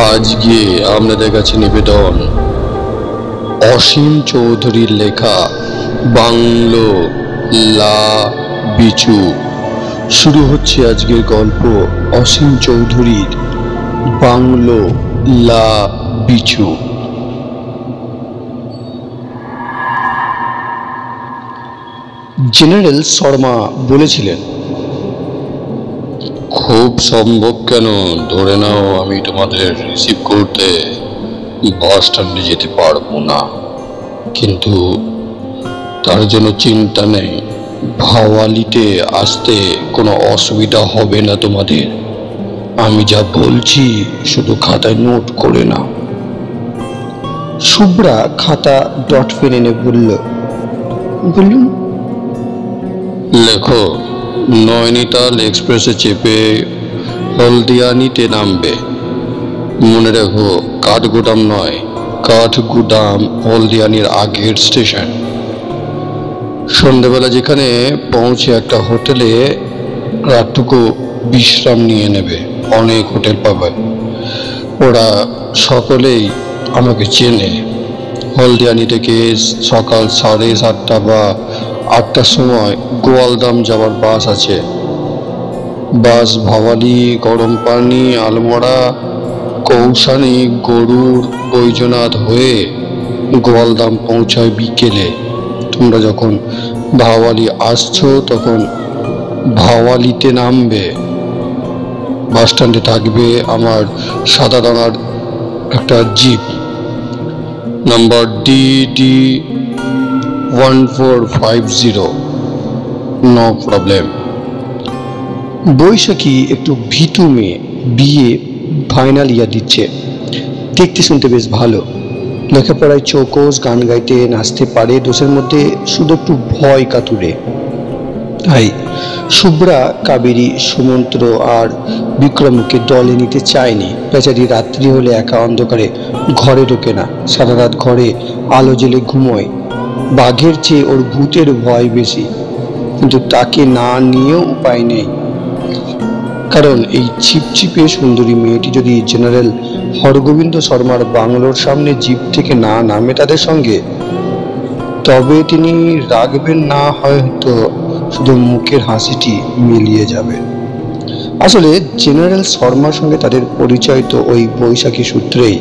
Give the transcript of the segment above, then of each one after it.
আজকে আপনাদের কাছে নিবেদন অসীম চৌধুরীর লেখা বাংলো লা বিচু। শুরু হচ্ছে আজকের গল্প অসীম চৌধুরীর বাংলো লা বিচু। জেনারেল শর্মা বলেছিলেন, খুব সম্ভব কেন ধরে নাও আমি তোমাদের রিসিভ করতে বাস স্ট্যান্ডে যেতে পারবো না, কিন্তু তার জন্য চিন্তা নেই, ভাওয়ালিতে আসতে কোনো অসুবিধা হবে না তোমাদের। আমি যা বলছি শুধু খাতায় নোট করে নাও। শুভ্রা খাতা ডট পেন এনে বলল, বলুন। লেখো, নৈনিতাল এক্সপ্রেসে চেপে হলদিয়ানিতে নামবে। মনে রেখো, কাঠগুদাম নয়, কাঠগুদাম হলদিয়ানির আগের স্টেশন। সন্ধ্যেবেলা যেখানে পৌঁছে একটা হোটেলে রাতটুকু বিশ্রাম নিয়ে নেবে। অনেক হোটেল পাবে, ওরা সকলেই আমাকে চেনে। হলদিয়ানি থেকে সকাল 7:30 বা 8টার সময় গোয়ালদাম যাওয়ার বাস আছে। বাস ভাওয়ালি, গরম পানি, আলমোড়া, কৌশানি, গরুর, বৈজনাথ হয়ে গোয়ালদাম পৌঁছায় বিকেলে। তোমরা যখন ভাওয়ালি আসছো তখন ভাওয়ালিতে নামবে। বাস স্ট্যান্ডে থাকবে আমার সাদা রঙার একটা jeep, number DD1450। No problem. Baishakhi একটু ভীতু মেয়ে, বিয়ে ফাইনাল ইয়ার দিচ্ছে। দেখতে শুনতে বেশ ভালো, লেখাপড়ায় চৌকস, গান গাইতে নাচতে পারে। দোষের মধ্যে শুধু একটু ভয় কাতুরে। তাই শুভ্রা কাবেরী, সুমন্ত্র আর বিক্রমকে দলে নিতে চায়নি। বেচারি রাত্রি হলে একা অন্ধকারে ঘরে ঢোকে না, সারা রাত ঘরে আলো জেলে ঘুমোয়। বাঘের চেয়ে ওর ভূতের ভয় বেশি, কিন্তু তাকে না নিয়েও উপায় নেই। কারণ এই ছিপছিপে সুন্দরী মেয়েটি যদি জেনারেল হরগোবিন্দ শর্মার বাংলোর সামনে জিপ থেকে না নামে তাদের সঙ্গে, তবে তিনি রাখবেন না, হয়তো শুধু মুখের হাসিটি মিলিয়ে যাবে। আসলে জেনারেল শর্মার সঙ্গে তাদের পরিচয় তো ওই বৈশাখী সূত্রেই।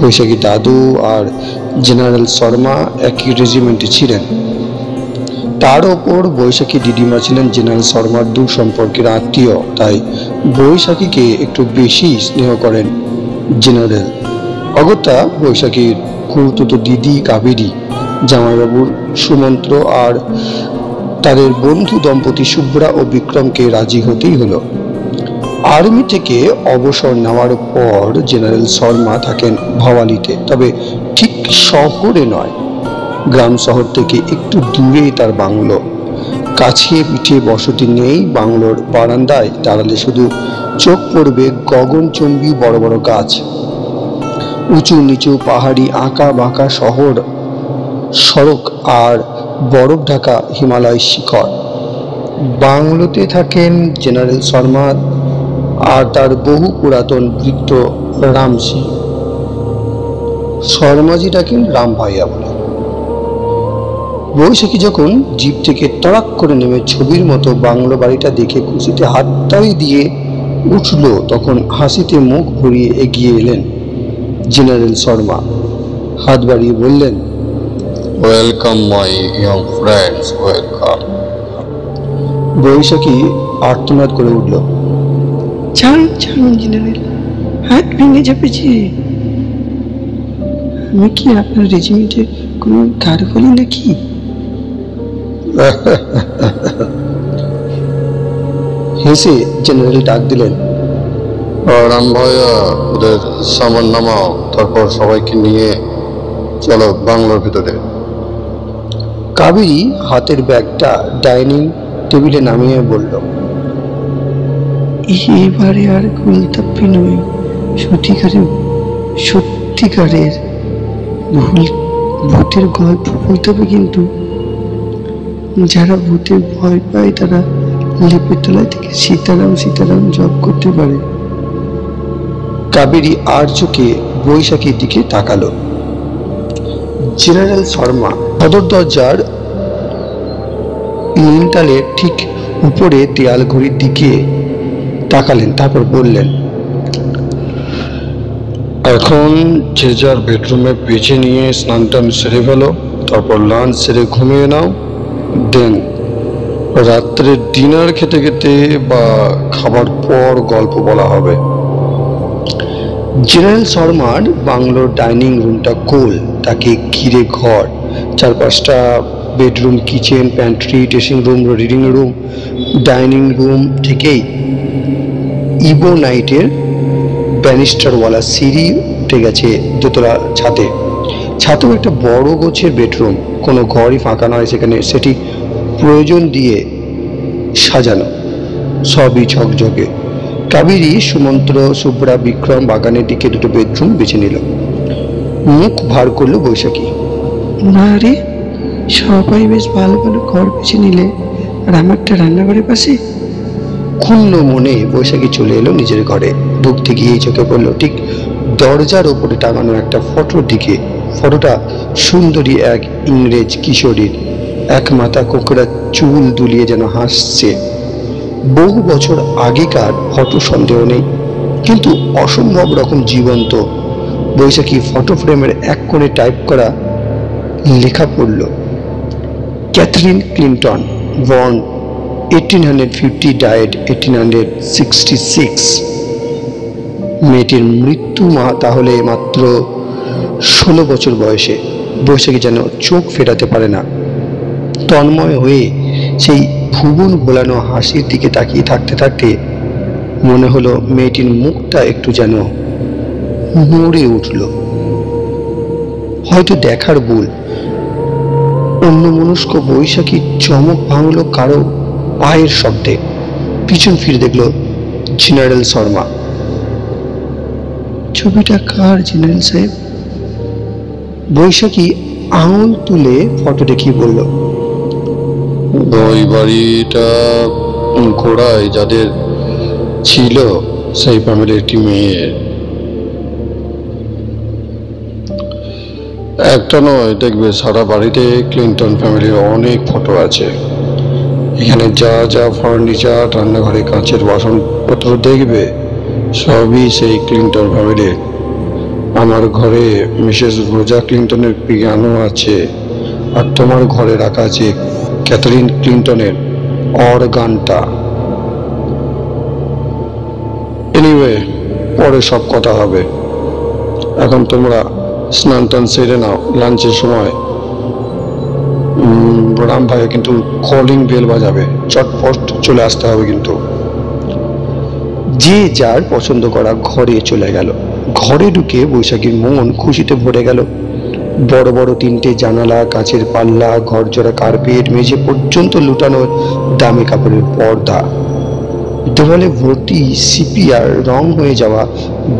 বৈশাখী দাদু আর জেনারেল শর্মা একই রেজিমেন্টে ছিলেন। তার ওপর বৈশাখী দিদিমা ছিলেন জেনারেল শর্মার দূর সম্পর্কের আত্মীয়, তাই বৈশাখীকে একটু বেশি স্নেহ করেন জেনারেল। অগত্যা বৈশাখীর খুড়তুতো দিদি কাবেরী, জামাইবাবুর সুমন্ত্র আর তাদের বন্ধু দম্পতি শুভ্রা ও বিক্রমকে রাজি হতেই হলো। আর্মি থেকে অবসর নেওয়ার পর জেনারেল শর্মা থাকেন ভাওয়ালিতে, তবে ঠিক শহরে নয়, গ্রাম শহর থেকে একটু দূরে তার বাংলো। কাছে পিঠে বসতি নেই। বাংলোর বারান্দায় দাঁড়ালে শুধু চোখ পড়বে গগনচুম্বী বড় বড় গাছ, উঁচু নিচু পাহাড়ি আঁকা বাঁকা শহর সড়ক আর বরফ ঢাকা হিমালয় শিখর। বাংলোতে থাকেন জেনারেল শর্মা আর তার বহু পুরাতন বৃত্ত রামসি। শর্মাজি ডাকেন রাম ভাইয়া বলে। বৈশাখী যখন জিপ থেকে তড়াক করে নেমে ছবির মতো বাংলো বাড়িটা দেখে খুশিতে হাততালি দিয়ে উঠল, তখন হাসিতে মুখ ভরিয়ে এগিয়ে এলেন জেনারেল শর্মা। হাত বাড়িয়ে বললেন, welcome my young friends, welcome. Baishakhi আর্তনাদ করে উঠল, ছাড়ুন ছাড়ুন জেনারেল, হাত ভেঙে যাবেছে। আমি কি আপনার রেজিমেন্টের কোনো গার্ড বলি নাকি? হেসে জেনারেল ডাক দিলেন, রাম ভাইয়া, ওদের সামান নামাও, তারপর সবাইকে নিয়ে চলো বাংলোর ভিতরে। কাবেরী হাতের ব্যাগটা ডাইনিং টেবিলে নামিয়ে বলল, এবারে আর গুলতাপ্পি নয়, সত্যিকারের ভূতের গল্প বলতে হবে। কিন্তু যারা ভূতের ভয় পায় তারা লেপের তলায় থেকে সীতারাম সীতারাম জপ করতে পারে। কাবেরী আর চোখে বৈশাখীর দিকে তাকালো। জেনারেল শর্মা সদর দরজার লিনটালের ঠিক উপরে দেয়াল ঘড়ির দিকে তাকালেন, তারপর বললেন, এখন যে যার বেডরুমে পেঁচে নিয়ে স্নান টান সেরে ফেলো, তারপর লাঞ্চ সেরে ঘুমিয়ে নাও। দেন রাত্রে ডিনার খেতে খেতে বা খাবার পর গল্প বলা হবে। জেনারেল শর্মার বাংলোর ডাইনিং রুমটা গোল, তাকে ঘিরে ঘর, চারপাশটা bedroom, kitchen, pantry, dressing room, reading room. Dining room থেকেই ইবোনাইটের ব্যানিস্টারওয়ালা সিঁড়ি উঠে গেছে দোতলা ছাদে। ছাদেও একটা বড় গোছের বেডরুম, কোনো ঘরই ফাঁকা নয় সেখানে, সেটি প্রয়োজন দিয়ে সাজানো, সবই ঝকঝকে। কাবেরী, সুমন্ত্র, শুভ্রা, বিক্রম বাগানের দিকে দুটো বেডরুম বেছে নিল। মুখ ভার করলো বৈশাখী। না রে, সবাই বেশ ভালো ভালো ঘর বেছে নিলে, আর আমারটা রান্নাঘরের পাশে। ক্ষুণ্ণ মনে বৈশাখী চলে এলো নিজের ঘরে। ঢুকতে গিয়ে চোখে পড়লো ঠিক দরজার ওপরে টাঙানো একটা ফটোর দিকে। ফটোটা সুন্দরী এক ইংরেজ কিশোরীর, এক মাথা কোকড়া চুল দুলিয়ে যেন হাসছে। বহু বছর আগেকার ফটো, সন্দেহ নেই, কিন্তু অসম্ভব রকম জীবন্ত। বৈশাখী ফটো ফ্রেমের এক কোণে টাইপ করা লেখা পড়ল, ক্যাথরিন ক্লিন্টন, বর্ন 1850, ডায়েড 1866। মেয়েটির মৃত্যু তাহলে মাত্র 16 বছর বয়সে। বৈশাখী যেন চোখ ফেরাতে পারে না। তন্ময় হয়ে সেই ভুবন ভোলানো হাসির দিকে তাকিয়ে থাকতে থাকতে মনে হলো মেয়েটির মুখটা একটু যেন নড়ে উঠল। হয়তো দেখার ভুল। অন্যমনস্ক বৈশাখী চমক ভাঙল কারো পায়ের শব্দে। পিছন ফিরে দেখল জেনারেল শর্মা। ছবিটা কার জেনারেল সাহেব? বৈশাখী আঙুল তুলে ফটো দেখিয়ে বলল, ওই বাড়িটা ঘোড়ায় যাদের ছিল সেই ফ্যামিলির একটি মেয়ের। একটা নয়, দেখবে সারা বাড়িতে ক্লিন্টন ফ্যামিলির অনেক ফটো আছে। এখানে যা যা ফার্নিচার, রান্নাঘরে কাঁচের বাসনপত্র দেখবে সবই সেই ক্লিন্টন ফ্যামিলির। আমার ঘরে মিসেস রোজা ক্লিন্টনের পিয়ানো আছে, আর তোমার ঘরে রাখা আছে ক্যাথরিন ক্লিন্টনের অর্গানটা। এনিওয়ে, পরে সব কথা হবে। এখন তোমরা স্নান টান সেরে নাও, লাঞ্চের সময় রাম ভাই কিন্তু কলিং বেল বাজাবে, চটপট চলে আসতে হবে কিন্তু। যে যার পছন্দ করা ঘরে চলে গেল। ঘরে ঢুকে বৈশাখীর মন খুশিতে ভরে গেল। বড় বড় 3টে জানালা, কাঁচের পাল্লা, ঘরজোড়া কার্পেট, মেঝে পর্যন্ত লুটানো দামি কাপড়ের পর্দা, দেওয়ালে ভর্তি সিপিআর রং হয়ে যাওয়া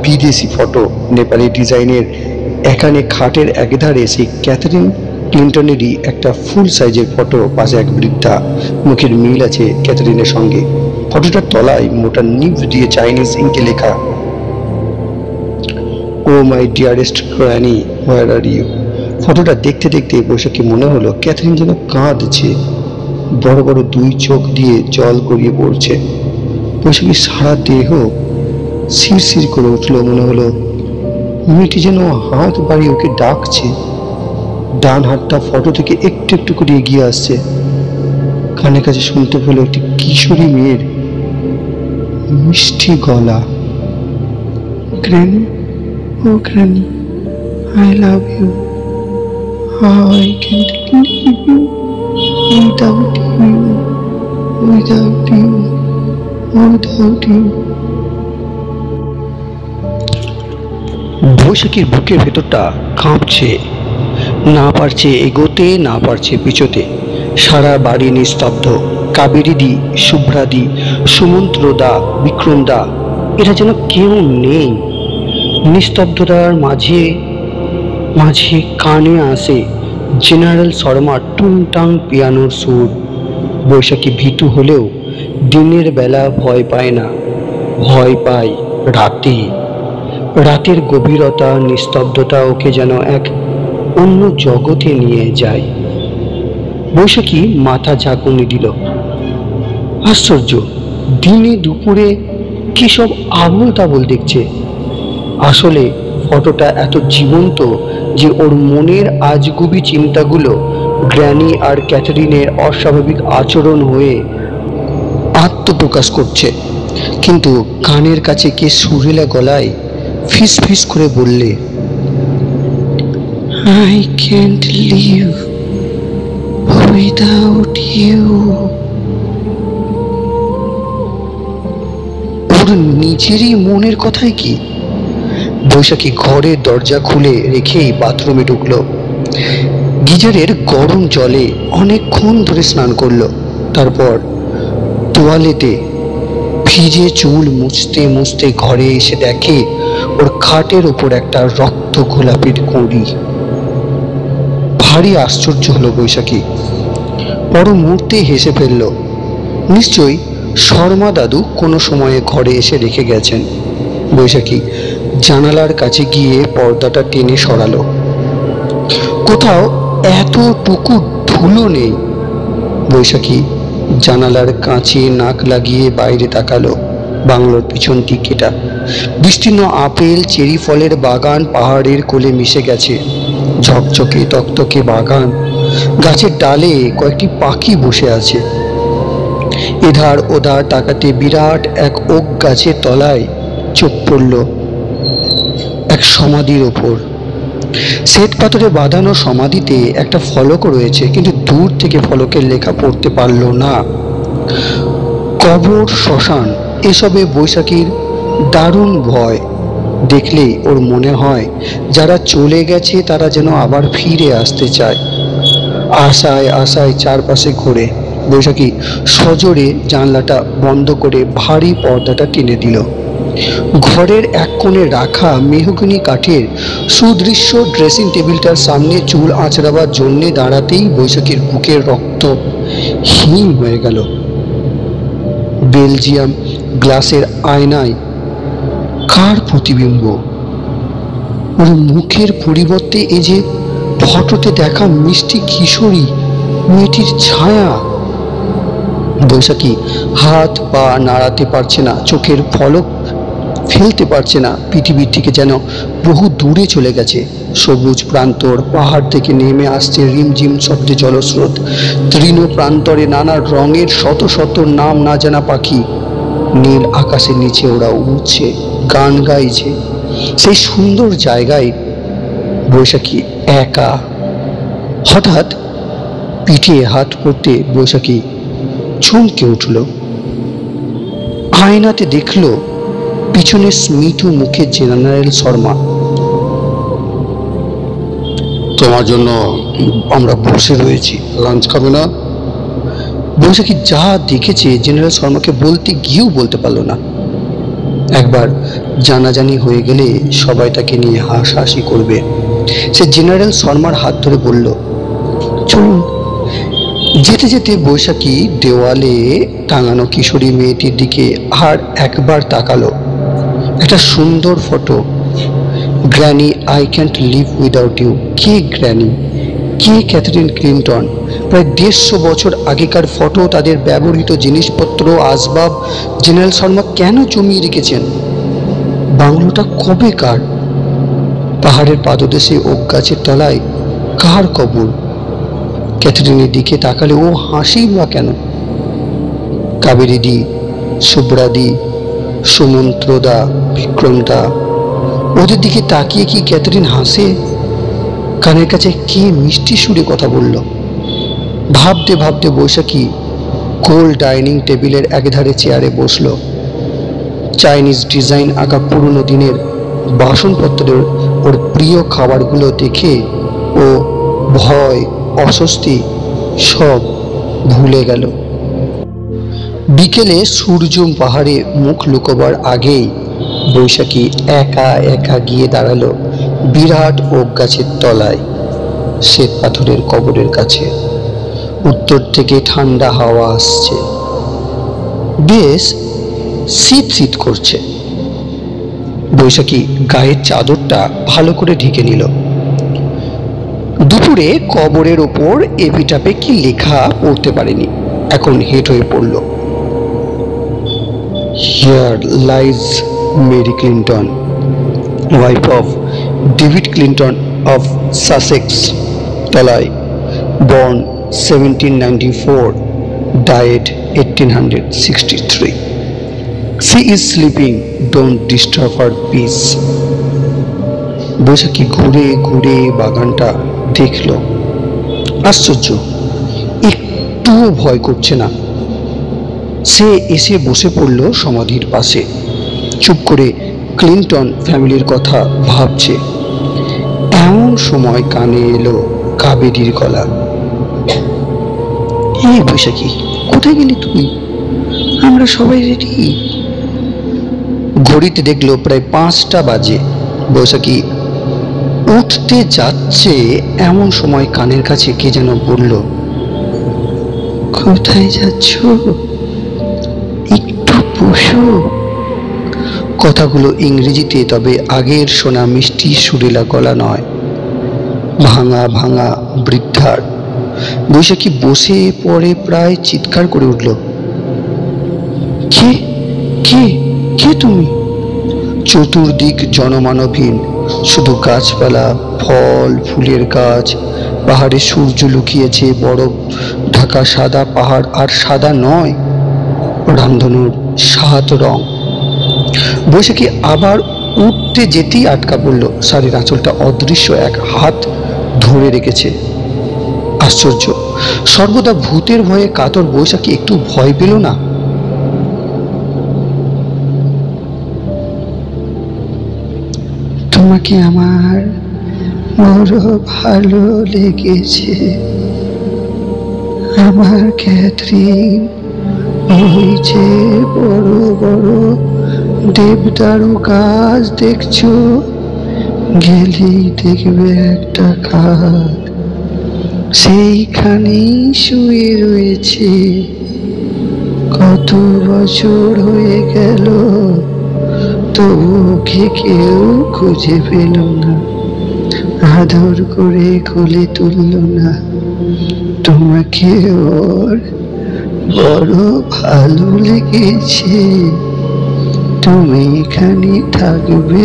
বিদেশি ফটো, নেপালি ডিজাইনের। এখানে খাটের একধারে সেই ক্যাথরিন ক্লিন্টনেরই একটা ফুল সাইজের ফটো, পাশে এক বৃদ্ধা, মুখের মিল আছে ক্যাথরিনের সঙ্গে। ফটোটার তলায় মোটা নিব দিয়ে চাইনিজ ইঙ্কে লেখা, oh my dearest granny, where are you. ফটোটা দেখতে দেখতে বৈশাখী মনে হলো ক্যাথরিন যেন কাঁদছে, বড় বড় 2 চোখ দিয়ে জল গড়িয়ে পড়ছে। বৈশাখীর সারা দেহ শিরশির করে উঠল। মনে হলো মেয়েটি যেন হাত বাড়িয়ে ওকে ডাকছে। ডান হাতটা ফটো থেকে একটু একটু করে এগিয়ে আসছে। কানে কাছে শুনতে পেল একটি কিশোরী মেয়ের মিষ্টি গলা, গ্র্যানি, ও granny, I love you, I can't leave you, without you, without you, without you. বৈশাখীর বুকের ভেতরটা কাঁপছে, না পারছে এগোতে, না পারছে পিছোতে। সারা বাড়ি নিস্তব্ধ। কাবেরীদি, শুভ্রাদি, সুমন্ত্রদা, বিক্রমদা, এরা যেন কেউ নেই। নিস্তব্ধতার মাঝে মাঝে কানে আসে জেনারেল শর্মার টুংটাং পিয়ানোর সুর। বৈশাখী ভীতু হলেও দিনের বেলা ভয় পায় না, ভয় পায় রাতে। রাতের গভীরতা, নিস্তব্ধতা ওকে যেন এক অন্য জগতে নিয়ে যায়। বৈশাখী মাথা ঝাঁকুনি দিল। আশ্চর্য, দিনে দুপুরে কি সব আবোল তাবোল দেখছে। আসলে ফটোটা এত জীবন্ত যে ওর মনের আজগুবি চিন্তাগুলো গ্র্যানি আর ক্যাথরিনের অস্বাভাবিক আচরণ হয়ে আত্মপ্রকাশ করছে। কিন্তু কানের কাছে কে সুরেলা গলায় ফিস ফিস করে বললে, I can't live without you. ওর নিজেরই মনের কথাই কি? বৈশাখী ঘরের দরজা খুলে রেখেই বাথরুমে ঢুকলো। গিজারের গরম জলে অনেকক্ষণ ধরে স্নান করলো। তারপর তোয়ালেতে ভিজে চুল মুছতে মুছতে ঘরে এসে দেখে ওর খাটের ওপর একটা রক্ত গোলাপির কড়ি। ভারী আশ্চর্য হলো বৈশাখী। পর মুহূর্তে হেসে ফেলল। নিশ্চয়ই শর্মা দাদু কোনো সময়ে ঘরে এসে রেখে গেছেন। বৈশাখী জানালার কাছে গিয়ে পর্দাটা টেনে সরালো। কোথাও এতটুকু ধুলো নেই। বৈশাখী জানালার কাঁচে নাক লাগিয়ে বাইরে তাকালো। বাংলোর পিছন দিকেটা বিস্তীর্ণ আপেল চেরি ফলের বাগান পাহাড়ের কোলে মিশে গেছে। ঝকঝকে তকতকে বাগান, গাছের ডালে কয়েকটি পাখি বসে আছে। এধার ওধার তাকাতে বিরাট এক ওক গাছের তলায় চোখ পড়ল এক সমাধির ওপর। শ্বেত পাথরে বাঁধানো সমাধিতে একটা ফলক রয়েছে, কিন্তু দূর থেকে ফলকের লেখা পড়তে পারল না। কবর, শ্মশান এসবে বৈশাখীর দারুণ ভয়। দেখলেই ওর মনে হয় যারা চলে গেছে তারা যেন আবার ফিরে আসতে চায়। আশায় আশায় চারপাশে ঘুরে বৈশাখী সজোরে জানলাটা বন্ধ করে ভারী পর্দাটা টেনে দিল। ঘরের এক কোণে রাখা মেহগনি কাঠের সুদৃশ্য ড্রেসিং টেবিলটার সামনে চুল আঁচড়াবার জন্যে দাঁড়াতেই বৈশাখীর বুকের রক্ত হিম হয়ে গেল। বেলজিয়াম গ্লাসের আয়নায় কার প্রতিবিম্ব? ওর মুখের পরিবর্তে এই যে ফটোতে দেখা মিষ্টি কিশোরী মেয়েটির ছায়া। বৈশাখী হাত পা নাড়াতে পারছে না, চোখের পলক ফেলতে পারছে না। পৃথিবীর থেকে যেন বহু দূরে চলে গেছে। সবুজ প্রান্তর, পাহাড় থেকে নেমে আসছে রিমঝিম শব্দে জলস্রোত। তৃণ প্রান্তরে নানা রঙের শত শত নাম না জানা পাখি নীল আকাশের নিচে ওরা উড়ছে, গান গাইছে। সেই সুন্দর জায়গায় বৈশাখী একা। হঠাৎ পিঠে হাত পড়তে বৈশাখী চমকে উঠল। আয়নাতে দেখল পিছনে স্মিত মুখে জেনারেল শর্মা। তোমার জন্য আমরা বসে রয়েছি, লাঞ্চ খাবে না? বৈশাখী যা দেখেছে জেনারেল শর্মাকে বলতে গিয়েও বলতে পারল না। একবার জানাজানি হয়ে গেলে সবাই তাকে নিয়ে হাসাহাসি করবে। সে জেনারেল শর্মার হাত ধরে বলল, চলুন। যেতে যেতে বৈশাখী দেওয়ালে টাঙানো কিশোরী মেয়েটির দিকে আর একবার তাকালো। একটা সুন্দর photo. Granny, I can't live without you. কে গ্র্যানি? কে ক্যাথরিন ক্লিন্টন? প্রায় 150 বছর আগেকার ফটো, তাদের ব্যবহৃত জিনিসপত্র, আসবাব জেনারেল শর্মা কেন জমিয়ে রেখেছেন? বাংলোটা কবেকার? পাহাড়ের পাদদেশে ওক গাছের তলায় কার কবর? ক্যাথরিনের দিকে তাকালে ও হাসি বা কেন? কাবেরীদি, শুভ্রাদি, সুমন্ত্রদা, বিক্রমদা, ওদের দিকে তাকিয়ে কি ক্যাথরিন হাসে? কানের কাছে কে মিষ্টি সুরে কথা বলল? ভাবতে ভাবতে বৈশাখী গোল ডাইনিং টেবিলের একধারে চেয়ারে বসল। চাইনিজ ডিজাইন আঁকা পুরনো দিনের বাসনপত্রের ওর প্রিয় খাবারগুলো দেখে ও ভয়, অস্বস্তি সব ভুলে গেল। বিকেলে সূর্য পাহাড়ে মুখ লুকোবার আগেই বৈশাখী একা একা গিয়ে দাঁড়ালো বিরাট ওক গাছের তলায়, শ্বেত পাথরের কবরের কাছে। উত্তর থেকে ঠান্ডা হাওয়া আসছে, বেশ শীত শীত করছে। বৈশাখী গায়ের চাদরটা ভালো করে ঢেকে নিল। দুপুরে কবরের ওপর এপিটাপে কি লেখা পড়তে পারেনি, এখন হেঁট হয়ে পড়ল। Here lies Mary Clinton, wife of David Clinton of Sussex, তলায় born 1794, died 1863. She is sleeping, don't disturb her peace. বৈশাখী ঘুরে ঘুরে বাগানটা দেখল। আশ্চর্য, একটুও ভয় করছে না। সে এসে বসে পড়ল সমাধির পাশে, চুপ করে ক্লিন্টন ফ্যামিলির কথা ভাবছে। এমন সময় কানে এলো কাবেরীর গলা। এই বৈশাখী, কোথায় গেলি তুই? আমরা সবাই রেডি। ঘড়িতে দেখলো প্রায় 5টা বাজে। বৈশাখী উঠতে যাচ্ছে এমন সময় কানের কাছে কে যেন বলল, কোথায় যাচ্ছ? একটু বসো। কথাগুলো ইংরেজিতে, তবে আগের শোনা মিষ্টি সুরেলা গলা নয়, ভাঙা ভাঙা বৃদ্ধার। বৈশাখী বসে পড়ে প্রায় চিৎকার করে উঠল, কে কে কে তুমি? চতুর্দিক জনমানবহীন, শুধু গাছপালা, ফল ফুলের গাছ। পাহাড়ে সূর্য লুকিয়েছে, বরফ ঢাকা সাদা পাহাড়, আর সাদা নয়, রামধনুর 7 রং। বৈশাখী আবার উঠতে যেতেই আটকা পড়ল। শাড়ির আঁচলটা অদৃশ্য এক হাত ধরে রেখেছে। আশ্চর্য, সর্বদা ভূতের ভয়ে কাতর বৈশাখী একটু ভয় পেল না। তোমাকে আমার বড় ভালো লেগেছে আমার ক্যাথরিন। ওই যে বড় বড় দেবদারু গাছ দেখছো, গেলেই দেখবে একটা খাট, সেইখানেই শুয়ে রয়েছে। কত বছর হয়ে গেল, তবু ওকে কেউ খুঁজে পেল না, আদর করে কোলে তুলল না। তোমাকে ওর বড় ভালো লেগেছে, তুমি এখানে থাকবে।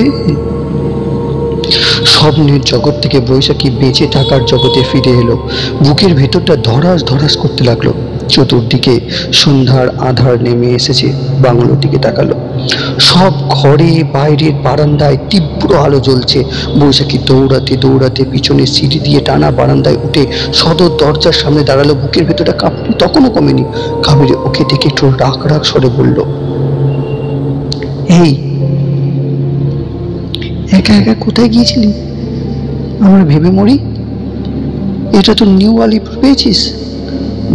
স্বপ্নের জগৎ থেকে বৈশাখী বেঁচে থাকার জগতে ফিরে এলো। বুকের ভেতরটা ধরাস ধরাস করতে লাগলো। চতুর্দিকে সন্ধ্যার আধার নেমে এসেছে। বাংলোর দিকে তাকালো। সব ঘরে, বাইরের বারান্দায় তীব্র আলো জ্বলছে। বৈশাখী দৌড়াতে দৌড়াতে পিছনের সিঁড়ি দিয়ে টানা বারান্দায় উঠে সদর দরজার সামনে দাঁড়ালো। বুকের ভেতরটা কাঁপনি তখনও কমেনি। কাবেরী ওকে দেখে একটু রাগ রাগ স্বরে বলল, এই একা একা কোথায় গিয়েছিলি? আমরা ভেবে মরি, এটা তো নিউ আলিপুর পেয়েছিস।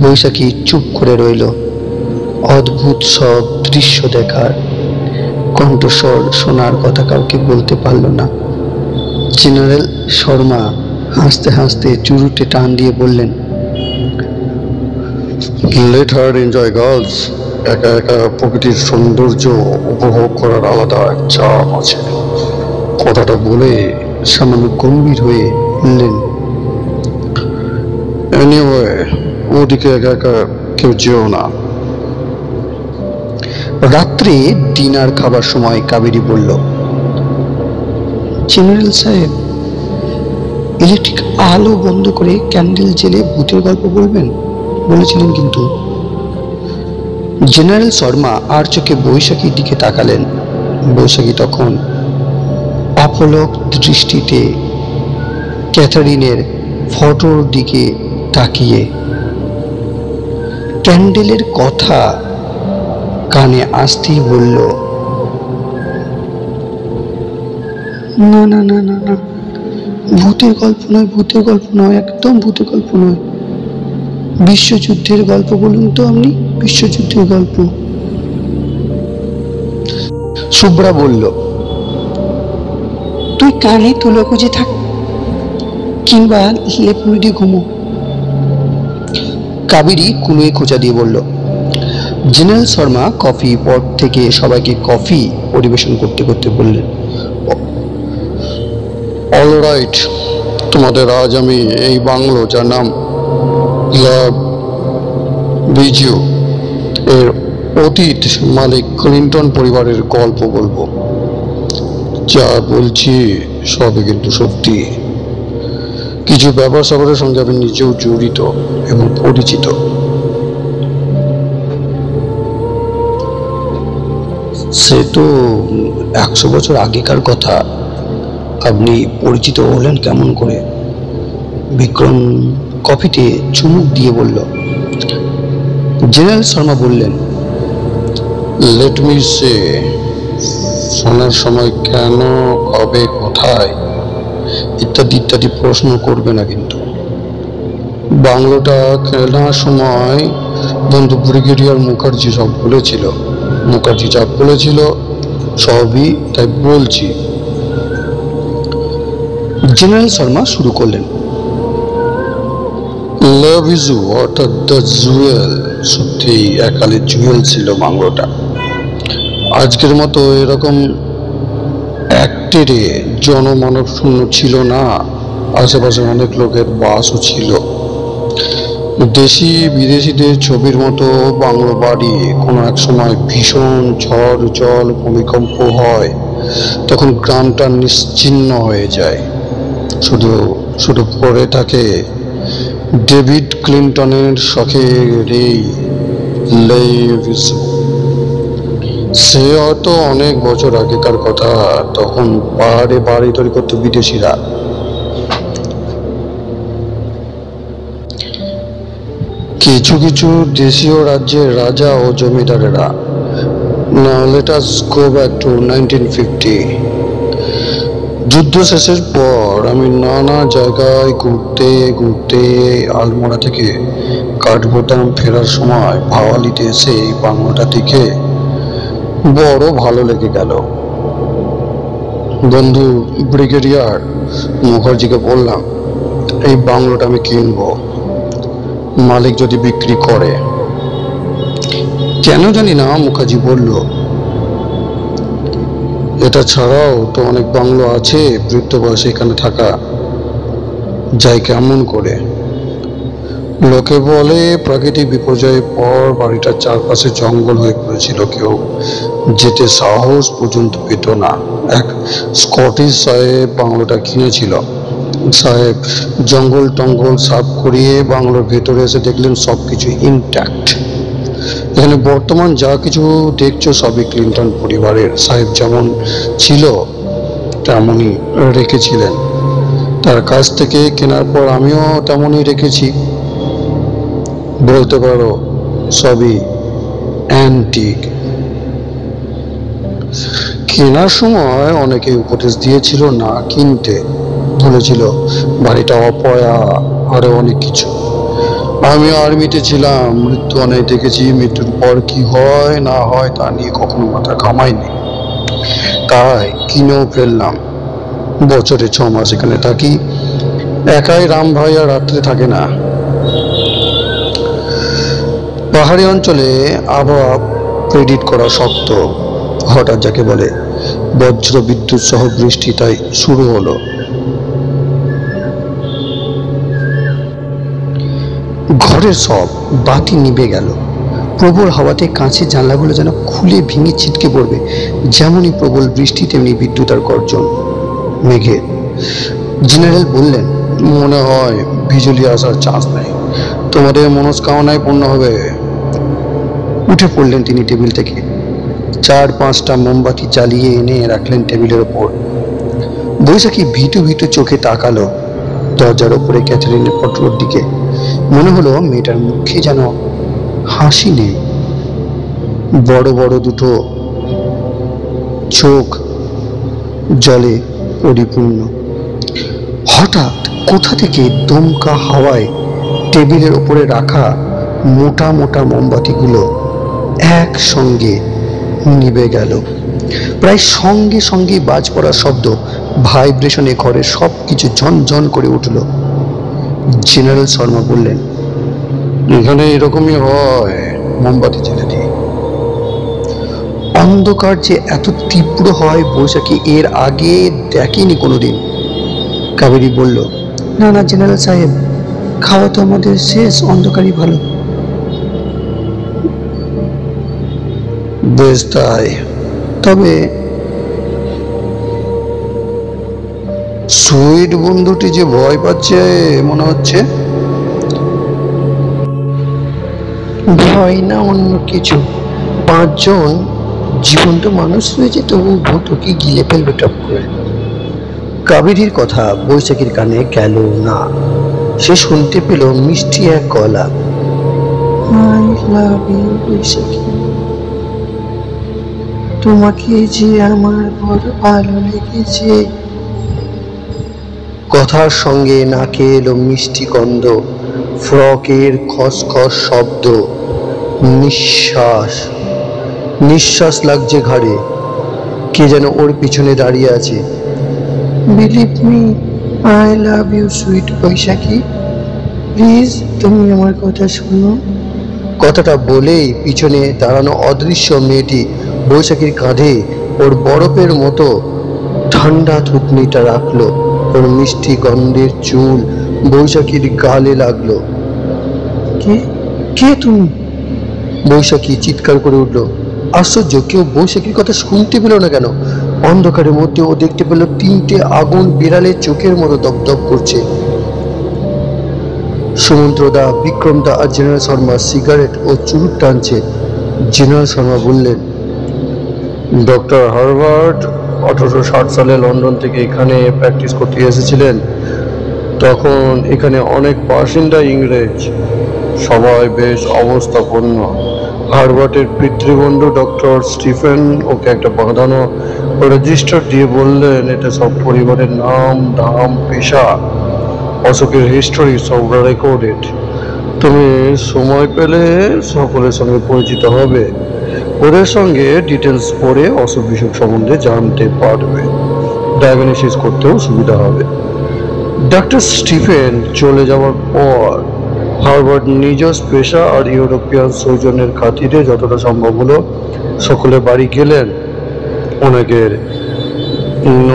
বৈশাখী চুপ করে রইল। অদ্ভুত সব দৃশ্য দেখার, কণ্ঠস্বর শোনার কথা কাউকে বলতে পারল না। জেনারেল শর্মা হাসতে হাসতে চুরুটে টান দিয়ে বললেন, লেট হার এনজয় গার্লস। একা একা প্রকৃতির সৌন্দর্য উপভোগ করার আলাদা এক চাপ আছে। কথাটা বলে সামান্য গম্ভীর হয়ে বললেন, এনিওয়ে, ওদিকে একা একা কেউ যেও না। রাত্রে ডিনার খাবার সময় কাবেরী বলল, জেনারেল সাহেব, ইলেকট্রিক আলো বন্ধ করে ক্যান্ডেল জেলে ভূতের গল্প বলবেন বলেছিলেন কিন্তু। জেনারেল শর্মা আর চোখে বৈশাখীর দিকে তাকালেন। বৈশাখী তখন অপলক দৃষ্টিতে ক্যাথারিনের ফটোর দিকে তাকিয়ে ক্যান্ডেলের কথা কানে আসতেই বলল, না না না না না, ভূতের গল্প নয়, ভূতের গল্প নয়, একদম ভূতের গল্প নয়। বিশ্বযুদ্ধের গল্প বলুন তো আপনি, বিশ্বযুদ্ধের গল্প। শুভ্রা বলল, তুই কানে তুলো খুঁজে থাক, কিংবা লেপুড়ি দিয়ে ঘুমো। কাবেরী কুলোয় খোঁচা দিয়ে বলল। জেনারেল শর্মা কফি পট থেকে সবাইকে কফি পরিবেশন করতে করতে বললেন, অলরাইট, তোমাদের আজ আমি এই বাংলো যার নাম লর্ড বিজু এর অতীত মালিক ক্লিন্টন পরিবারের গল্প বলবো। যা বলছি সবই কিন্তু সত্যি। কিছু ব্যাপার স্যাপারের সঙ্গে আমি নিজেও জড়িত এবং পরিচিত। সে তো 100 বছর আগেকার কথা। আপনি পরিচিত হলেন কেমন করে? বিক্রম কফিতে চুমুক দিয়ে বলল। জেনারেল শর্মা বললেন, লেট মি সে, শোনার সময় কেন, কবে, কোথায় ইত্যাদি ইত্যাদি প্রশ্ন করবে না কিন্তু। বাংলোটা কেনার সময় বন্ধু ব্রিগেডিয়ার মুখার্জি সব বলেছিল। মুখার্জি যা বলেছিল সবই তাই বলছি। জেনারেল শর্মা শুরু করলেন। লাভ ইজু অর্থাৎ দ্য জুয়েল, সত্যি একালে জুয়েল ছিল বাংলোটা। আজকের মতো এরকম একটেরে জনমানব শূন্য ছিল না। আশেপাশে অনেক লোকের বাসও ছিল। দেশি বিদেশিদের ছবির মতো বাংলো বাড়ি কোনো এক সময় ভীষণ ঝড় জল ভূমিকম্প হয়, তখন গ্রামটা নিশ্চিহ্ন হয়ে যায়। শুধু শুধু পড়ে থাকে ডেভিড ক্লিন্টনের শখের এই লেভিসু। সে হয়তো অনেক বছর আগেকার কথা, তখন পাহাড়ে বাড়ি তৈরি করতো বিদেশিরা। কিছু কিছু দেশীয় রাজ্যের রাজা ও জমিদারেরা। Now let us go back to 1950. যুদ্ধ শেষের পর আমি নানা জায়গায় ঘুরতে ঘুরতে আলমোড়া থেকে কাঠগোদাম ফেরার সময় ভাওয়ালিতে এসে এই বাংলোটা দেখে বড় ভালো লেগে গেল। বন্ধু ব্রিগেডিয়ার মুখার্জিকে বললাম, এই বাংলোটা আমি কিনবো, মালিক যদি বিক্রি করে। কেন জানি না, মুখার্জি বলল, এটা ছাড়াও তো অনেক বাংলো আছে বৃদ্ধ বয়সে এখানে থাকা যায় কেমন করে। লোকে বলে প্রাকৃতিক বিপর্যয়ের পর বাড়িটার চারপাশে জঙ্গল হয়ে পড়েছিল, কেউ যেতে সাহস পর্যন্ত পেত না। এক স্কটিশ সাহেব বাংলোটা কিনেছিল। সাহেব জঙ্গল টঙ্গল সাফ করিয়ে বাংলোর ভেতরে এসে দেখলেন সবকিছু ইনট্যাক্ট। এখানে বর্তমান যা কিছু দেখছো সবই ক্লিন্টন পরিবারের। সাহেব যেমন ছিল তেমনই রেখেছিলেন। তার কাছ থেকে কেনার পর আমিও তেমনই রেখেছি। বলতে পারো সবই অ্যান্টিক। কেনার সময় অনেকে উপদেশ দিয়েছিল না কিনতে, বলেছিল বাড়িটা অপয়া, আরো অনেক কিছু। আমি আর্মিতে ছিলাম, মৃত্যু অনেক দেখেছি। মৃত্যুর পর কি হয় না হয় তা নিয়ে কখনো মাথা ঘামাইনি, তাই কিনেও ফেললাম। বছরে 6 মাস এখানে থাকি। একাই রাম ভাই আর রাত্রে থাকে না। পাহাড়ি অঞ্চলে আবহাওয়া প্রেডিক্ট করা শক্ত। হঠাৎ যাকে বলে বজ্র বিদ্যুৎ সহ বৃষ্টি, তাই শুরু হলো। ঘরের সব বাতি নিভে গেল। প্রবল হাওয়াতে কাঁচের জানলাগুলো যেন খুলে ভেঙে ছিটকে পড়বে। যেমনই প্রবল বৃষ্টি তেমনি বিদ্যুৎ আর গর্জন মেঘের। জেনারেল বললেন, মনে হয় বিজলি আসার চান্স নেই। তোমাদের মনস্কামনায় পূর্ণ হবে। উঠে পড়লেন তিনি টেবিল থেকে। 4-5টা মোমবাতি জ্বালিয়ে এনে রাখলেন টেবিলের ওপর। বৈশাখী ভীতু ভীতু চোখে তাকালো দরজার ওপরে ক্যাথারিনের ফটোর দিকে। মনে হলো মেয়েটার মুখে যেন হাসি নেই। বড় বড় দুটো চোখ জলে পরিপূর্ণ। হঠাৎ কোথা থেকে দমকা হাওয়ায় টেবিলের ওপরে রাখা মোটা মোটা মোমবাতিগুলো একসঙ্গে নিভে গেল। প্রায় সঙ্গে সঙ্গে বাজ পড়ার শব্দ, ভাইব্রেশনে ঘরে সব কিছু ঝনঝন করে উঠল। জেনারেল শর্মা বললেন, এখানে এরকমই হয়, মোমবাতি জ্বেলে দিই। অন্ধকার যে এত তীব্র হয় বৈশাখী এর আগে দেখেনি কোনোদিন। কাবেরী বলল, না না জেনারেল সাহেব, খাওয়া তো আমাদের শেষ, অন্ধকারই ভালো। বেশ তাই, তবে সুইট বন্ধুটি যে ভয় পাচ্ছে মনে হচ্ছে। ভয় না অন্য কিছু, 5 জন জীবন্ত মানুষ রয়েছে, তবু ভূতকে গিলে ফেলবে টপ করে। কাবেরীর কথা বৈশাখীর কানে গেল না। সে শুনতে পেল মিষ্টি এক গলা। আই লাভ ইউ বৈশাখী, তোমাকে যে আমার বড় ভালো লেগেছে। কথার সঙ্গে নাকে এলো মিষ্টি গন্ধ, ফ্রকের খসখস শব্দ, নিঃশ্বাস নিঃশ্বাস লাগছে ঘাড়ে। কে যেন ওর পিছনে দাঁড়িয়ে আছে। Believe me, I love you sweet Baishakhi, please তুমি আমার কথা শোনো। কথাটা বলেই পিছনে দাঁড়ানো অদৃশ্য মেয়েটি বৈশাখীর কাঁধে ওর বরফের মতো ঠান্ডা থুতনিটা রাখলো। ওর মিষ্টি গন্ধের চুল বৈশাখীর গালে লাগলো। কে কে তুমি? বৈশাখী চিৎকার করে উঠল। আশ্চর্য, কেউ বৈশাখীর কথা শুনতে পেল না কেন? অন্ধকারের মধ্যে ও দেখতে পেল 3টে আগুন বিড়ালের চোখের মতো দপদপ করছে। সুমন্ত্র দা, বিক্রম দা আর জেনারেল শর্মা সিগারেট ও চুরুট টানছে। জেনারেল শর্মা বললেন, ডক্টর হার্ভার্ট 1860 সালে লন্ডন থেকে এখানে প্র্যাকটিস করতে এসেছিলেন। তখন এখানে অনেক বাসিন্দা ইংরেজ, সবাই বেশ অবস্থাপন্ন। হার্ভার্টের পিতৃবন্ধু ডক্টর স্টিফেন ওকে একটা বাঁধানো রেজিস্টার দিয়ে বললেন, এটা সব পরিবারের নাম, দাম, পেশা, অশোকের হিস্টোরি সব রেকর্ডেড। তুমি সময় পেলে সকলের সঙ্গে পরিচিত হবে, ওদের সঙ্গে ডিটেলস পড়ে অসুখ বিসুখ সম্বন্ধে জানতে পারবে, ডায়াগনোসিস করতেও সুবিধা হবে। ডাক্তার স্টিফেন চলে যাওয়ার পর হার্ভার্ট নিজ পেশা আর ইউরোপিয়ান সৌজন্যের খাতিরে যতটা সম্ভব হলো সকলে বাড়ি গেলেন।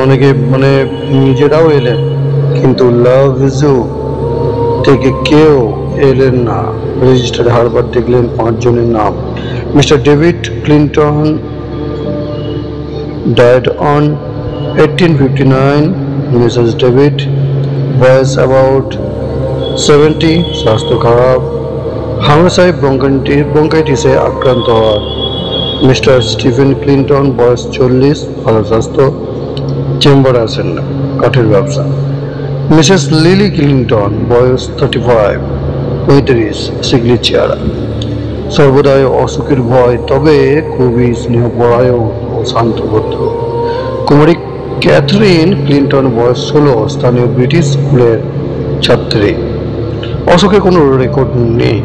অনেকে মানে নিজেরাও এলেন, কিন্তু লাভ ইজু থেকে কেউ এলেন না। রেজিস্টারে হার্ভার্ট দেখলেন 5 জনের নাম। Mister David Clinton died on 1859, Mrs David, বয়স about 70, স্বাস্থ্য খারাপ, হামেশাই ব্রঙ্কাইটিসে আক্রান্ত হওয়ার। মিস্টার স্টিফেন ক্লিন্টন, বয়স 40, ভালো স্বাস্থ্য, চেম্বারে আসেন না, কাঠের ব্যবসা। মিসেস লিলি ক্লিন্টন, বয়স 35, 35, সিগলি চেহারা, সর্বদাই অসুখের ভয়, তবে খুবই স্নেহপরায়ণ ও শান্তভদ্র। কুমারী ক্যাথরিন ক্লিন্টন, বয়স 16, স্থানীয় ব্রিটিশ স্কুলের ছাত্রী, অসুখের কোনো রেকর্ড নেই।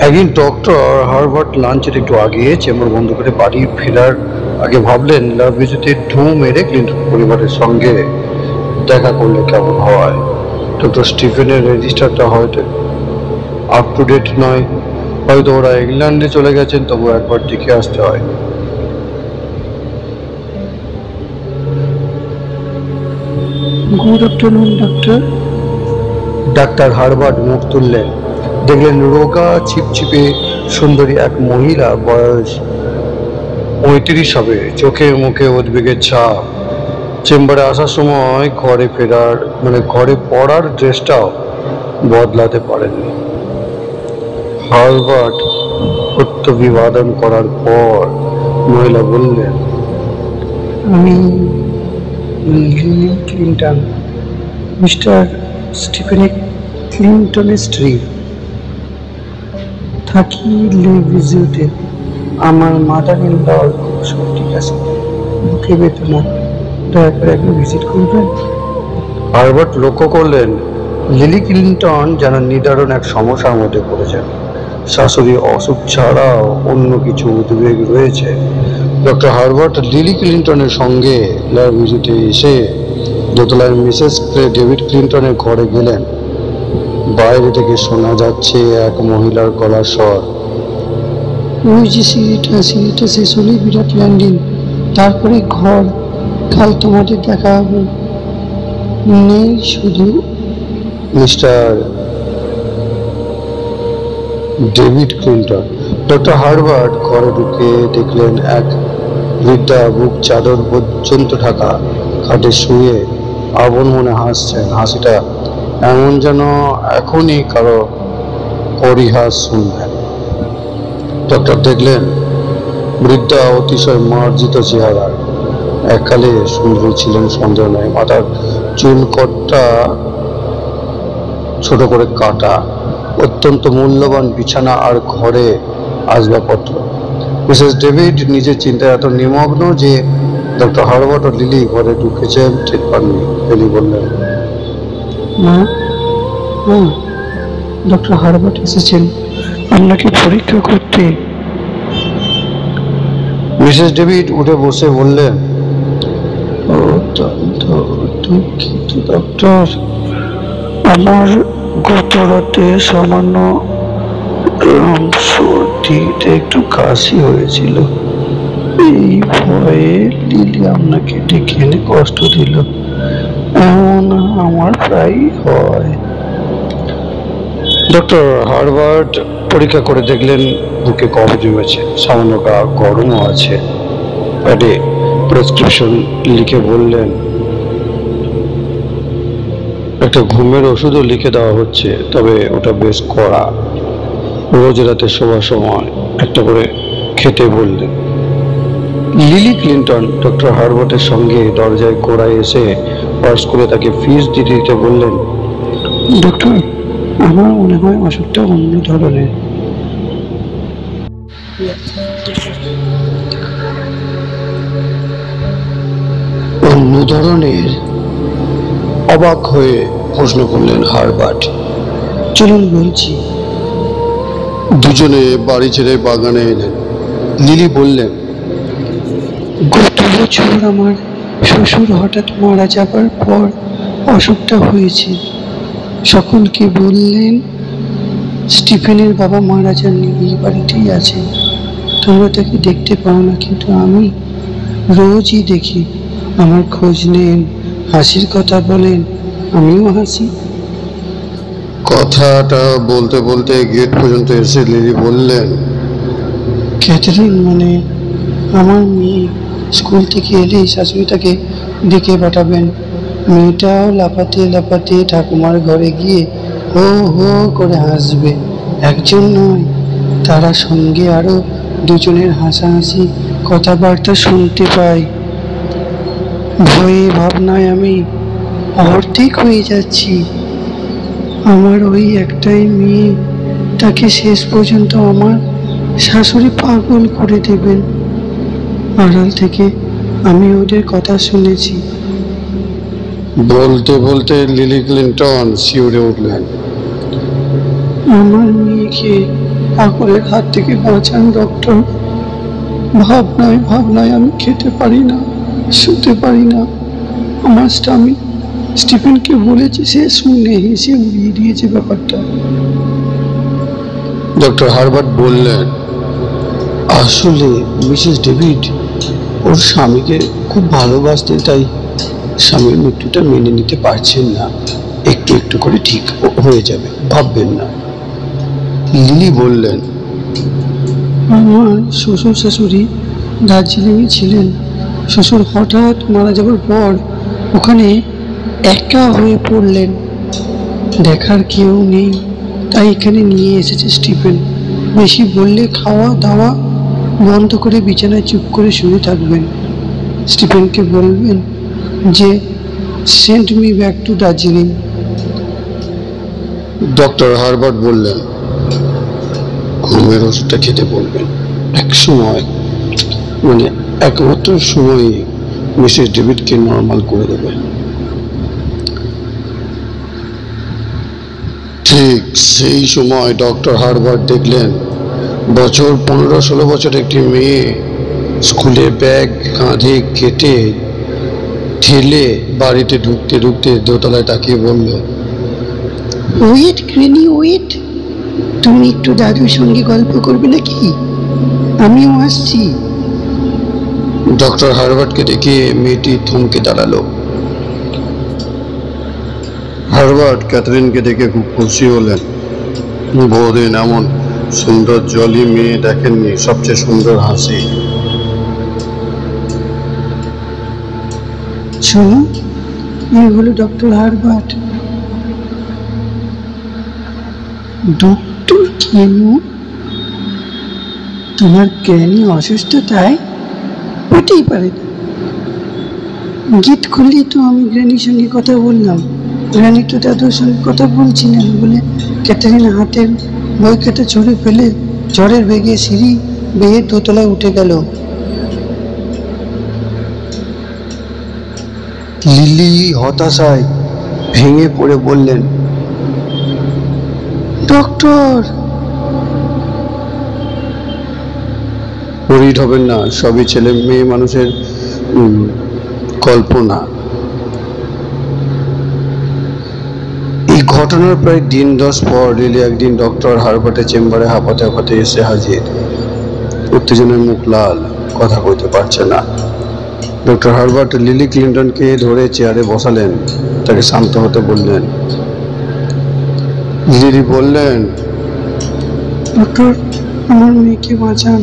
একদিন ডক্টর হার্ভার্ট লাঞ্চের একটু আগে চেম্বার বন্ধ করে বাড়ি ফেরার আগে ভাবলেন লাভ ভিজিটে ঢু মেরে ক্লিন্টন পরিবারের সঙ্গে দেখা করলে কেমন হয়। ডক্টর স্টিফেনের রেজিস্টারটা হয়তো আপ টু ডেট নয়, হয়তো ওরা ইংল্যান্ডে চলে গেছেন, তবু একবার দেখে আসতে হয়। Good afternoon doctor. Doctor Herbert মুখ তুললেন, দেখলেন রোগা ছিপছিপে সুন্দরী এক মহিলা, বয়স 35 হবে, চোখে মুখে উদ্বেগের ছাপ। চেম্বারে আসার সময় ঘরে পড়ার ড্রেসটাও বদলাতে পারেননি। হার্ভার্ট প্রত্যভিবাদন করার পর মহিলা বললেন, আমি লিলি ক্লিন্টন, মিস্টার স্টিফেন ক্লিন্টনের স্ত্রী, থাকি লেভিজিউতে। আমার মাদার ইন লর সব ঠিক আছে, বুকে বেদনা, দয়া করে একবার ভিজিট করবেন। হার্ভার্ট লক্ষ্য করলেন লিলি ক্লিন্টন যেন নিদারুণ এক সমস্যার মধ্যে পড়েছেন। শাশুড়ি অসুখ ছাড়াও অন্য কিছু উদ্বেগ রয়েছে। ডক্টর হার্ভার্ট লিলি ক্লিন্টনের সঙ্গে ল্যাব ভিজিটে এসে দোতলায় মিসেস ডেভিড ক্লিন্টনের ঘরে গেলেন। বাইরে থেকে শোনা যাচ্ছে এক মহিলার গলার স্বর, ওই যে সিঁড়িটা শেষ হলেই বিরাট ল্যান্ডিং, তারপরে ঘর। কাল তোমাদের দেখা হবে। নেই শুধু mister David Clinton. Doctor Herbert ঘরে ঢুকে দেখলেন এক বৃদ্ধা বুক চাদর পর্যন্ত ঢাকা খাটে শুয়ে আপন মনে হাসছেন। হাসিটা এমন যেন এখনই কারো পরিহাস শুনবেন। ডক্টর দেখলেন বৃদ্ধা অতিশয় মার্জিত চেহারা, এককালে সুন্দরী ছিলেন সন্দেহ নেই। মাথার চুল কটটা ছোট করে কাটা, অত্যন্ত মূল্যবান বিছানা আর ঘরে আসবাবপত্র। মিসেস ডেভিড নিজের চিন্তায় এত নিমগ্ন যে ডক্টর হার্বার্ট ও লিলি ঘরে ঢুকেছেন ঠিক পাননি। লিলি বললেন, মা, ডক্টর হার্বার্ট এসেছেন আপনাকে পরীক্ষা করতে। মিসেস ডেভিড উঠে বসে বললেন, অত্যন্ত দুঃখিত ডক্টর, আমার গত রাতে সামান্য সর্দিতে একটু কাশি হয়েছিল। এই ভয়ে লিলি আপনাকে ডেকে এনে কষ্ট দিল। এমন আমার প্রায় হয়। ডক্টর হার্বার্ট পরীক্ষা করে দেখলেন বুকে কফ জমেছে, সামান্য গা গরমও আছে। প্যাডে প্রেসক্রিপশন লিখে বললেন, একটা ঘুমের ওষুধও লিখে দেওয়া হচ্ছে, তবে ওটা বেশ কড়া। রোজ রাতে শোবার সময় একটা করে খেতে বললেন। লিলি ক্লিন্টন ডক্টর হার্বার্টের সঙ্গে দরজায় গোড়ায় এসে পার্স করে তাকে ফিস দিতে দিতে বললেন, ডক্টর, আমার মনে হয় অসুখটা অন্য ধরনের। অন্য ধরনের? অবাক হয়ে প্রশ্ন করলেন হার্বার্ট। চলুন বলছি। দুজনে বাড়ি ছেড়ে বাগানে এলেন। লিলি বললেন, গত বছর আমার শ্বশুর হঠাৎ মারা যাবার পর অসুখটা হয়েছে। সকলকে বললেন স্টিফেনের বাবা মারা যাননি, এই বাড়িতেই আছে। তোমরা তাকে দেখতে পাও না, কিন্তু আমি রোজই দেখি। আমার খোঁজ নেন, হাসির কথা বলেন, আমিও হাসি। কথাটা বলতে বলতে গেট পর্যন্ত এসে লিলি বললেন, ক্যাথরিন মানে আমার মেয়ে স্কুল থেকে এলেই শাশুড়িটাকে ডেকে পাঠাবেন। মেয়েটাও লাফাতে লাফাতে ঠাকুমার ঘরে গিয়ে হো হো করে হাসবে। একজন নয়, তারা সঙ্গে আরো দুজনের হাসাহাসি কথাবার্তা শুনতে পাই। ভয়ে ভাবনায় আমি অর্ধেক হয়ে যাচ্ছি। আমার ওই একটাই মেয়ে, তাকে শেষ পর্যন্ত আমার শাশুড়ি পাগল করে দেবেন। আড়াল থেকে আমি ওদের কথা শুনেছি। বলতে বলতে লিলি ক্লিন্টন শিউরে উঠলেন। আমার মেয়েকে পাগলের হাত থেকে বাঁচান ডক্টর। ভাবনায় ভাবনায় আমি খেতে পারি না, শুতে পারি না। আমার স্বামী স্টিফেনকে বলেছি, সে শুনে হেসে উড়িয়ে দিয়েছে ব্যাপারটা। ডক্টর হার্বার্ট বললেন, আসলে মিসেস ডেভিড ওর স্বামীকে খুব ভালোবাসতেন, তাই স্বামীর মৃত্যুটা মেনে নিতে পারছেন না। একটু একটু করে ঠিক হয়ে যাবে, ভাববেন না। লিলি বললেন, আমার শ্বশুর শাশুড়ি দার্জিলিংয়ে ছিলেন। শ্বশুর হঠাৎ মারা যাবার পর ওখানে একা হয়ে পড়লেন। দেখার কেউ নেই, তাই এখানে নিয়ে এসেছে স্টিফেন। বেশি বললে খাওয়া দাওয়া বন্ধ করে বিছানায় চুপ করে শুয়ে থাকবেন। স্টিফেনকে বলবেন যে send me back to Darjeeling. Doctor Herbert বললেন, ঘুমের ওষুধটা খেতে বলবেন। এক সময় মানে একমাত্র সময় মিসেস ডেভিডকে নর্মাল করে দেবে। ঠিক সেই সময় ডক্টর হার্বার্ট দেখলেন বছর 15-16 বছর একটি মেয়ে স্কুলে ব্যাগ কাঁধে কেটে ঠেলে বাড়িতে ঢুকতে ঢুকতে দোতলায় তাকিয়ে বলল, ওয়েট গ্রেনি ওয়েট, তুমি একটু দাদুর সঙ্গে গল্প করবে নাকি? আমিও আসছি। ডক্টর হার্বার্টকে দেখে মেয়েটি থমকে দাঁড়ালো। হার্বার্ট ক্যাথরিনকে দেখে খুব খুশি হলেন। বহুদিন এমন সুন্দর জলি মেয়ে দেখেননি, সবচেয়ে সুন্দর হাসি। শোনো, এই হলো ডক্টর হার্বার্ট। ডক্টর কেন? তোমার জ্ঞানী অসুস্থতায় হতেই পারে না। গেট খুললেই তো আমি গ্র্যানির সঙ্গে কথা বললাম। গ্র্যানি তো দাদুর সঙ্গে কথা বলছিলেন বলে ক্যাথারিন হাতের বই খাতা ছড়ে ফেলে ঝড়ের বেগে সিঁড়ি বেয়ে দোতলায় উঠে গেল। লিলি হতাশায় ভেঙে পড়ে বললেন, ডক্টর! ওরিড হবেন না, সবই ছেলে মেয়ে মানুষের কল্পনা। এই ঘটনার প্রায় দিন 10 পর লিলি একদিন ডক্টর হার্বার্টের চেম্বারে হাঁপাতে হাঁপাতে এসে হাজির। উত্তেজনায় মুখ লাল, কথা কইতে পারছে না। ডক্টর হার্বার্ট লিলি ক্লিন্টনকে ধরে চেয়ারে বসালেন, তাকে শান্ত হতে বললেন। লিলি বললেন, ডক্টর, আমার মেয়েকে বাঁচান।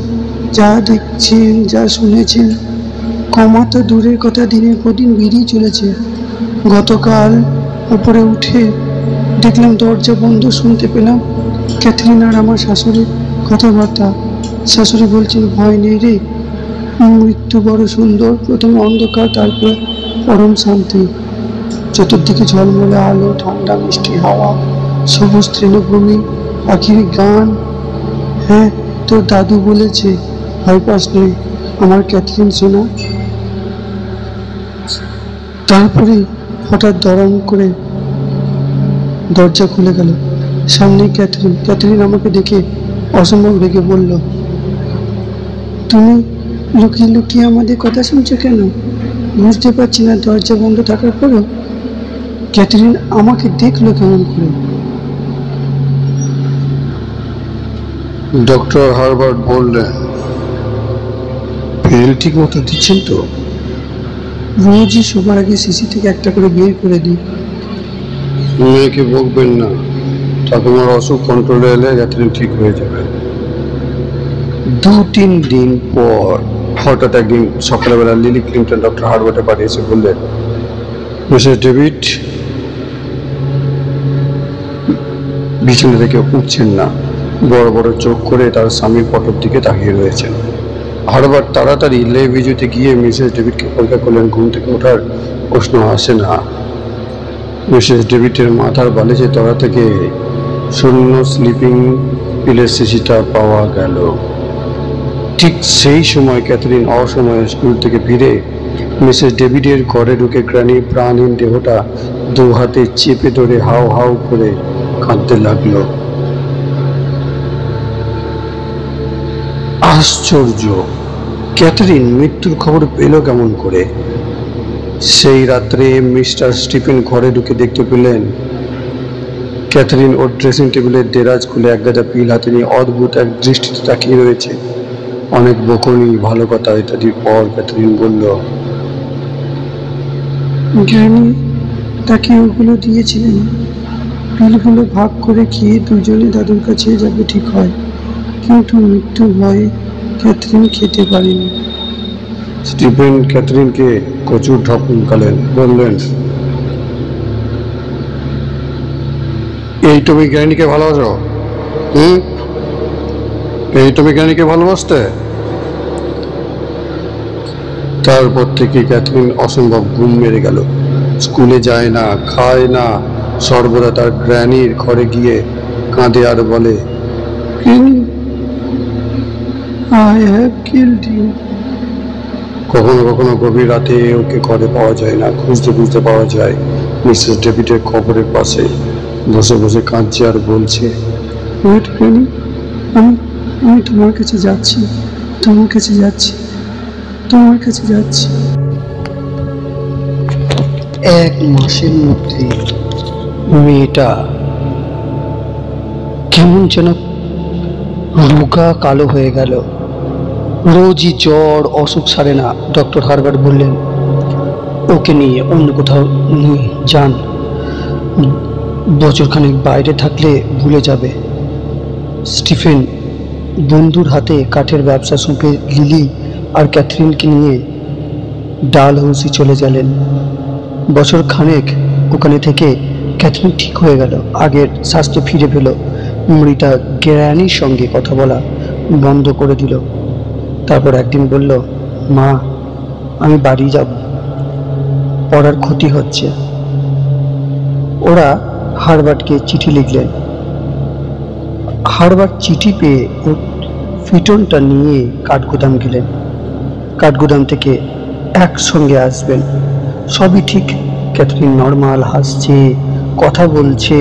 যা দেখছেন, যা শুনেছেন, কমা তো দূরের কথা, দিনের পর দিন বেরিয়ে চলেছে। গতকাল উপরে উঠে দেখলাম দরজা বন্ধ, শুনতে পেলাম ক্যাথরিন আর আমার শাশুড়ির কথাবার্তা। শাশুড়ি বলছেন, ভয় নেই রে, মৃত্যু বড় সুন্দর, প্রথমে অন্ধকার, তারপর পরম শান্তি। চতুর্দিকে ঝলমলে আলো, ঠান্ডা মিষ্টি হাওয়া, সবুজ তৃণভূমি, পাখির গান। হ্যাঁ, তোর দাদু বলেছে, ভয় পাস নেই আমার ক্যাথরিন সোনা। তারপরে হঠাৎ দরম করে দরজা খুলে গেল। সামনে ক্যাথরিন। ক্যাথরিন আমাকে দেখে অসম্ভব রেগে বলল, তুমি লুকিয়ে লুকিয়ে আমাদের কথা শুনছো কেন? বুঝতে পারছি না দরজা বন্ধ থাকার পরেও? ক্যাথরিন আমাকে দেখলো কেমন করে? ডক্টর হার্বার্ট বললেন, ফিল ঠিক মতো দিচ্ছেন তো? রোজই শোবার আগে শিশি থেকে একটা করে বের করে দিই। মেয়েকে বকবেন না, ঠাকুমার অসুখ কন্ট্রোলে এলে ক্যাথরিন ঠিক হয়ে যাবে। 2-3 দিন পর হঠাৎ একদিন সকালবেলা লিলি ক্লিন্টন ডক্টর হার্বার্টের বাড়ি এসে বললেন, মিসেস ডেভিড বিছানা থেকে উঠছেন না, বড় বড় চোখ করে তার স্বামীর ফটোর দিকে তাকিয়ে রয়েছেন। হার্বার্ট তাড়াতাড়ি লেভিজুতে গিয়ে মিসেস ডেভিডকে পরীক্ষা করলেন। ঘুম থেকে ওঠার প্রশ্ন আসে না। মিসেস ডেভিডের মাথার বালিশের তলা থেকে শূন্য স্লিপিং পিলের শিশিটা পাওয়া গেল। ঠিক সেই সময় ক্যাথরিন অসময়ে স্কুল থেকে ফিরে মিসেস ডেভিডের ঘরে ঢুকে গ্র্যানির প্রাণহীন দেহটা 2 হাতে চেপে ধরে হাউ হাউ করে কাঁদতে লাগলো। আশ্চর্য, ক্যাথরিন মৃত্যুর খবর পেল কেমন করে? সেই রাত্রে মিস্টার স্টিফেন ঘরে ঢুকে দেখতে পেলেন ক্যাথরিন ওর ড্রেসিং টেবিলের দেরাজ খুলে এক গাদা পিল হাতে নিয়ে অদ্ভুত এক দৃষ্টিতে তাকিয়ে রয়েছে। অনেক বকুনি, ভালো কথা ইত্যাদির পর ক্যাথরিন বলল, গ্র্যানি তাকে ওগুলো দিয়েছিলেন। পিলগুলো ভাগ করে খেয়ে দুজনে দাদুর কাছে যাবে ঠিক হয়, কিন্তু মৃত্যু ভয়ে ক্যাথরিন খেতে পারেনি। স্টিফেন ক্যাথরিনকে কচুর ঢপকালেন, বললেন, এই তুমি গ্র্যানিকে ভালোবাসো? এই তুমি গ্র্যানিকে ভালোবাসতে? তারপর থেকে ক্যাথরিন অসম্ভব ঘুম মেরে গেল। স্কুলে যায় না, খায় না, সর্বদা তার গ্র্যানির ঘরে গিয়ে কাঁদে আর বলে, I have killed you. কখনো কখনো গভীর রাতে ওকে ঘরে পাওয়া যায় না, খুঁজতে খুঁজতে পাওয়া যায় মিসেস ডেভিডের কবরের পাশে বসে বসে কাঁদছে আর বলছে, ওয়েট গ্র্যানি, আমি তোমার কাছে যাচ্ছি, তোমার কাছে যাচ্ছি, তোমার কাছে যাচ্ছি। 1 মাসের মধ্যে মেয়েটা কেমন যেন রোগা কালো হয়ে গেল। রোজই জ্বর, অসুখ সারে না। ডক্টর হার্বার্ট বললেন, ওকে নিয়ে অন্য কোথাও নিয়ে যান, বছরখানেক বাইরে থাকলে ভুলে যাবে। স্টিফেন বন্ধুর হাতে কাঠের ব্যবসা সঁপে লিলি আর ক্যাথরিনকে নিয়ে ডালহৌসি চলে গেলেন। বছর খানেক ওখানে থেকে ক্যাথরিন ঠিক হয়ে গেল, আগের স্বাস্থ্য ফিরে পেল। মৃতা গ্র্যানির সঙ্গে কথা বলা বন্ধ করে দিল। তারপর একদিন বলল, মা, আমি বাড়ি যাব, পড়ার ক্ষতি হচ্ছে। ওরা হার্বার্টকে চিঠি লিখলেন। হার্বার্ট চিঠি পেয়ে ওর ফিটনটা নিয়ে কাঠগুদাম গেলেন। কাঠগুদাম থেকে একসঙ্গে আসবেন। সবই ঠিক, ক্যাথরিন নর্মাল, হাসছে, কথা বলছে।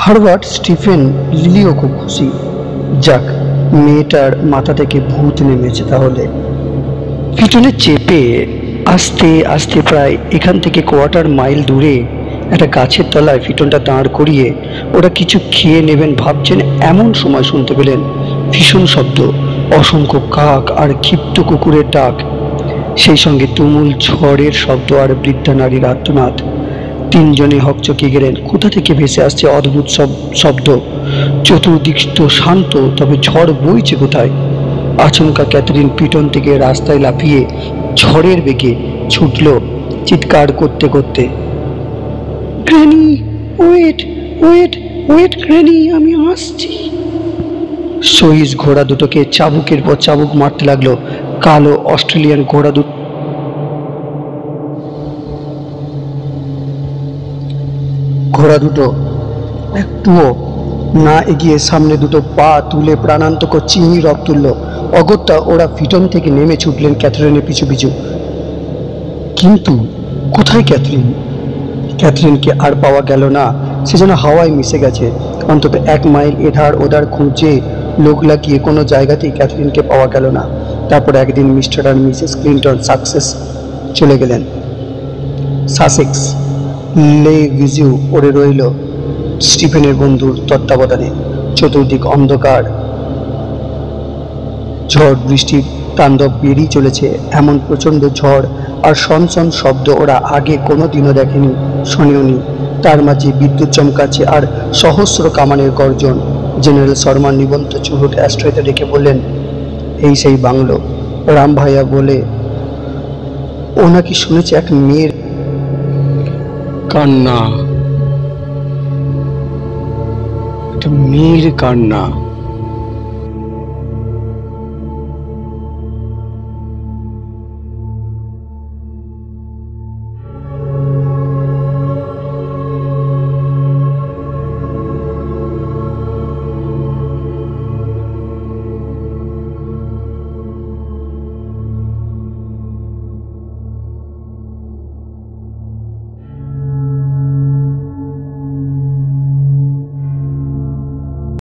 হার্বার্ট, স্টিফেন, লিলিও খুব খুশি। যাক, মেয়েটার মাথা থেকে ভূত নেমেছে তাহলে। ফিটনে চেপে আস্তে আস্তে প্রায় এখান থেকে কোয়ার্টার মাইল দূরে একটা গাছের তলায় ফিটনটা দাঁড় করিয়ে ওরা কিছু খেয়ে নেবেন ভাবছেন, এমন সময় শুনতে পেলেন ভীষণ শব্দ, অসংখ্য কাক আর ক্ষিপ্ত কুকুরের ডাক, সেই সঙ্গে তুমুল ঝড়ের শব্দ আর বৃদ্ধা নারীর আর্তনাদ। তিনজনে হকচকে গেলেন। কোথা থেকে ভেসে আসছে অদ্ভুত সব শব্দ? চতুর্দিক তো শান্ত, তবে ঝড় বইছে কোথায়? আচমকা ক্যাথরিন পিটন থেকে রাস্তায় লাফিয়ে ঝড়ের বেগে ছুটল, চিৎকার করতে করতে, granny, wait wait wait granny, আমি আসছি। সহিস ঘোড়া দুটোকে চাবুকের পর চাবুক মারতে লাগলো। কালো অস্ট্রেলিয়ান ঘোড়া দুটো একটুও না এগিয়ে সামনে দুটো পা তুলে প্রাণান্তকর চিনি রব তুলল। অগত্যা ওরা ফিটন থেকে নেমে ছুটলেন ক্যাথরিনের পিছু পিছু। কিন্তু কোথায় ক্যাথরিন? ক্যাথরিনকে আর পাওয়া গেল না। সে যেন হাওয়ায় মিশে গেছে। অন্তত 1 মাইল এধার ওধার খুঁজে লোক লাগিয়ে কোনো জায়গাতেই ক্যাথরিনকে পাওয়া গেল না। তারপর একদিন মিস্টার আর মিসেস ক্লিন্টন চলে গেলেন সাসেক্স। লে ভিজিউ পড়ে রইল স্টিফেনের বন্ধুর তত্ত্বাবধানে। চতুর্দিক অন্ধকার, ঝড় বৃষ্টির তাণ্ডব বেরিয়ে চলেছে। এমন প্রচণ্ড ঝড় আর সনসন শব্দ ওরা আগে কোনোদিনও দেখেনি, শোনেওনি। তার মাঝে বিদ্যুৎ চমকাচ্ছে আর সহস্র কামানের গর্জন। জেনারেল শর্মার নিবন্ধ চুরুট অ্যাস্ট্রয়েতে রেখে বললেন, এই সেই বাংলো। রাম ভাইয়া বলে ও নাকি শুনেছে এক মেয়ের কান্না, একটা মেয়ের কান্না।